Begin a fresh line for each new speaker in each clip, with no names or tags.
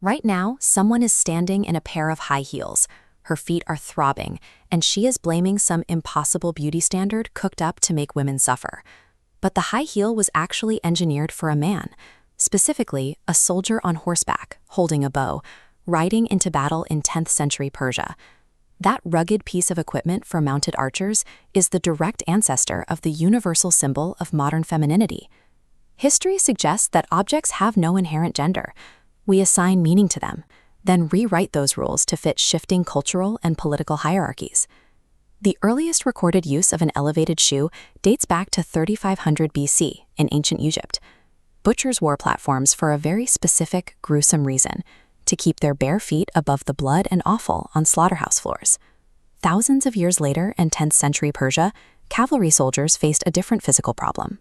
Right now, someone is standing in a pair of high heels. Her feet are throbbing, and she is blaming some impossible beauty standard cooked up to make women suffer. But the high heel was actually engineered for a man, specifically a soldier on horseback, holding a bow, riding into battle in 10th century Persia. That rugged piece of equipment for mounted archers is the direct ancestor of the universal symbol of modern femininity. History suggests that objects have no inherent gender. We assign meaning to them, then rewrite those rules to fit shifting cultural and political hierarchies. The earliest recorded use of an elevated shoe dates back to 3500 BC in ancient Egypt. Butchers wore platforms for a very specific, gruesome reason: to keep their bare feet above the blood and offal on slaughterhouse floors. Thousands of years later in 10th century Persia, cavalry soldiers faced a different physical problem.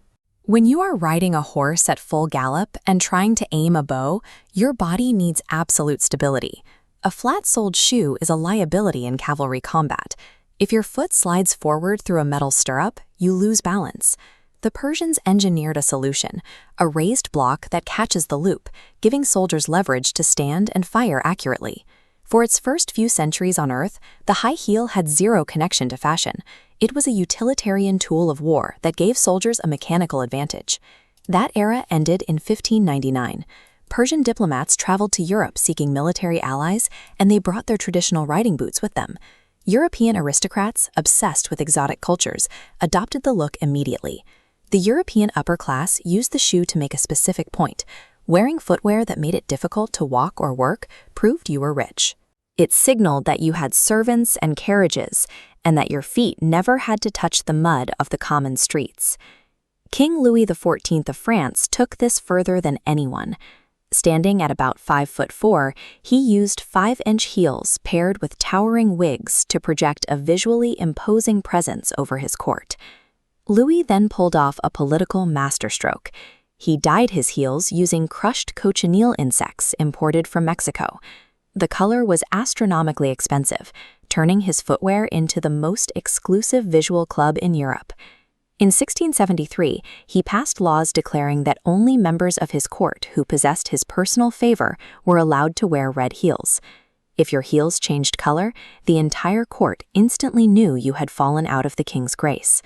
When you are riding a horse at full gallop and trying to aim a bow, your body needs absolute stability. A flat-soled shoe is a liability in cavalry combat. If your foot slides forward through a metal stirrup, you lose balance. The Persians engineered a solution, a raised block that catches the loop, giving soldiers leverage to stand and fire accurately. For its first few centuries on Earth, the high heel had zero connection to fashion. It was a utilitarian tool of war that gave soldiers a mechanical advantage. That era ended in 1599. Persian diplomats traveled to Europe seeking military allies, and they brought their traditional riding boots with them. European aristocrats, obsessed with exotic cultures, adopted the look immediately. The European upper class used the shoe to make a specific point. Wearing footwear that made it difficult to walk or work proved you were rich. It signaled that you had servants and carriages, and that your feet never had to touch the mud of the common streets. King Louis XIV of France took this further than anyone. Standing at about 5'4", he used 5-inch heels paired with towering wigs to project a visually imposing presence over his court. Louis then pulled off a political masterstroke. He dyed his heels using crushed cochineal insects imported from Mexico. The color was astronomically expensive, turning his footwear into the most exclusive visual club in Europe. In 1673, he passed laws declaring that only members of his court who possessed his personal favor were allowed to wear red heels. If your heels changed color, the entire court instantly knew you had fallen out of the king's grace.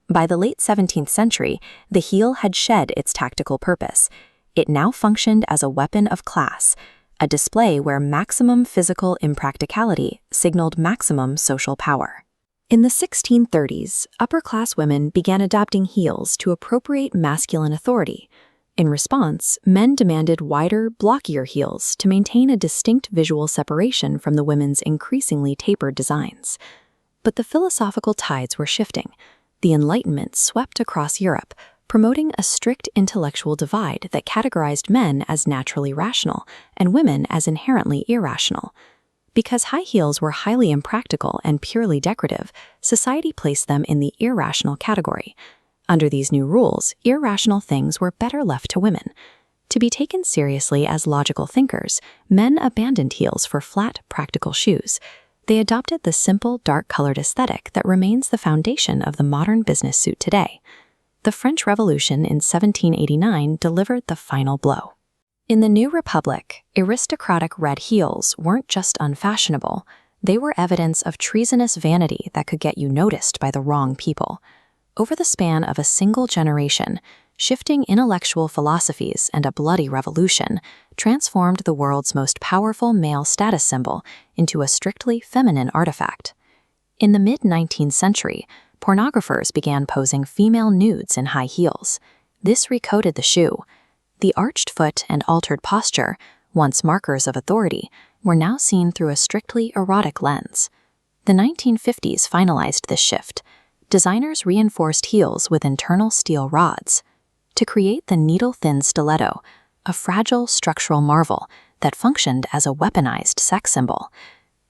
By the late 17th century, the heel had shed its tactical purpose. It now functioned as a weapon of class, a display where maximum physical impracticality signaled maximum social power. In the 1630s, upper-class women began adopting heels to appropriate masculine authority. In response, men demanded wider, blockier heels to maintain a distinct visual separation from the women's increasingly tapered designs. But the philosophical tides were shifting. The Enlightenment swept across Europe, promoting a strict intellectual divide that categorized men as naturally rational and women as inherently irrational. Because high heels were highly impractical and purely decorative, society placed them in the irrational category. Under these new rules, irrational things were better left to women. To be taken seriously as logical thinkers, men abandoned heels for flat, practical shoes. They adopted the simple, dark-colored aesthetic that remains the foundation of the modern business suit today. The French Revolution in 1789 delivered the final blow. In the New Republic, aristocratic red heels weren't just unfashionable, they were evidence of treasonous vanity that could get you noticed by the wrong people. Over the span of a single generation, shifting intellectual philosophies and a bloody revolution transformed the world's most powerful male status symbol into a strictly feminine artifact. In the mid-19th century, pornographers began posing female nudes in high heels. This recoded the shoe. The arched foot and altered posture, once markers of authority, were now seen through a strictly erotic lens. The 1950s finalized this shift. Designers reinforced heels with internal steel rods to create the needle-thin stiletto, a fragile structural marvel that functioned as a weaponized sex symbol.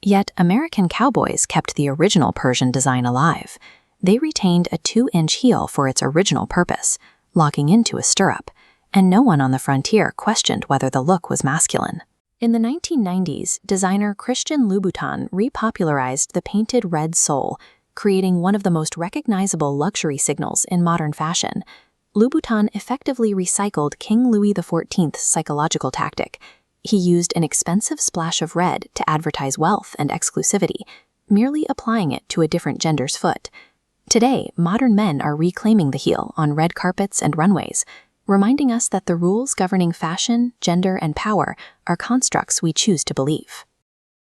Yet American cowboys kept the original Persian design alive. They retained a 2-inch heel for its original purpose, locking into a stirrup, and no one on the frontier questioned whether the look was masculine. In the 1990s, designer Christian Louboutin repopularized the painted red sole, creating one of the most recognizable luxury signals in modern fashion. Louboutin effectively recycled King Louis XIV's psychological tactic. He used an expensive splash of red to advertise wealth and exclusivity, merely applying it to a different gender's foot. Today, modern men are reclaiming the heel on red carpets and runways, reminding us that the rules governing fashion, gender, and power are constructs we choose to believe.